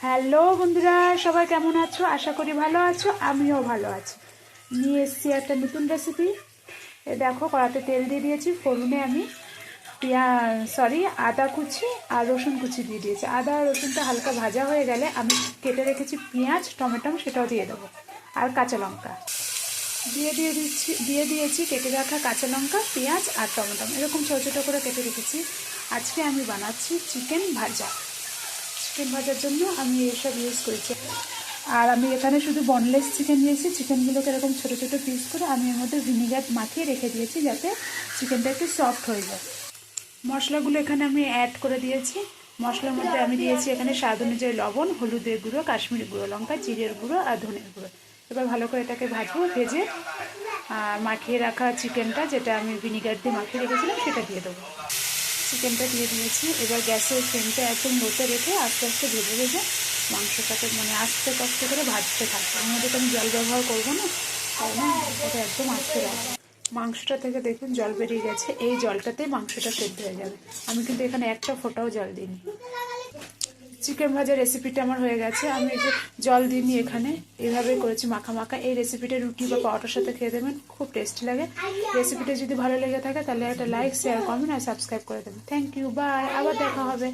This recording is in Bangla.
হ্যালো বন্ধুরা, সবাই কেমন আছো? আশা করি ভালো আছো, আমিও ভালো আছি। নিয়ে এসেছি একটা নতুন রেসিপি। দেখো, কড়াতে তেল দিয়ে দিয়েছি। ফোড়নে আমি আদা কুচি আর রসুন কুচি দিয়ে দিয়েছি। আদা আর রসুনটা হালকা ভাজা হয়ে গেলে আমি কেটে রেখেছি পেঁয়াজ, টমেটো, সেটাও দিয়ে দেবো। আর কাঁচা লঙ্কা দিয়ে দিয়েছি কেটে রাখা কাঁচা লঙ্কা, পেঁয়াজ আর টমেটো এরকম ছোটো ছোটো করে কেটে রেখেছি। আজকে আমি বানাচ্ছি চিকেন ভাজার জন্য আমি এসব ইউজ করেছি। আর আমি এখানে শুধু বনলেস চিকেন নিয়েছি। চিকেনগুলোকে এরকম ছোটো ছোটো পিস করে আমি এর মধ্যে ভিনিগার মাখিয়ে রেখে দিয়েছি, যাতে চিকেনটা একটু সফট হয়ে যায়। মশলাগুলো এখানে আমি অ্যাড করে দিয়েছি। মশলার মধ্যে আমি দিয়েছি এখানে স্বাদ অনুযায়ী লবণ, হলুদের গুঁড়ো, কাশ্মীরি গুঁড়ো লঙ্কা, জিরের গুঁড়ো আর ধনের গুঁড়ো। এবার ভালো করে এটাকে ভেজে আর মাখিয়ে রাখা চিকেনটা, যেটা আমি ভিনিগার দিয়ে মাখিয়ে রেখেছিলাম, সেটা দিয়ে দেবো। চিকেনটা দিয়ে দিয়েছি। এবার গ্যাসের ফ্লেমটা একদম লোতে রেখে আস্তে আস্তে ভেজে মাংসটাকে আস্তে আস্তে করে ভাজতে থাকবো। এর মধ্যে তো আমি জল ব্যবহার করবো না, তাই না, এটাকে একদম আস্তে রাখবো। মাংসটা থেকে দেখুন জল বেরিয়ে গেছে। এই জলটাতেই মাংসটা সেদ্ধ হয়ে যাবে। আমি কিন্তু এখানে একটা ফোঁটাও জল দিইনি। চিকেন ভাজার রেসিপিটা আমার হয়ে গেছে। আমি এই যে জল দিইনি, এখানে এইভাবে করেছি মাখা। এই রেসিপিটা রুটি বা পরোটার সাথে খেয়ে দেবেন, খুব টেস্টি লাগে। রেসিপিটা যদি ভালো লেগে থাকে তাহলে একটা লাইক, শেয়ার, কমেন্ট আর সাবস্ক্রাইব করে দেবেন। থ্যাংক ইউ, বাই, আবার দেখা হবে।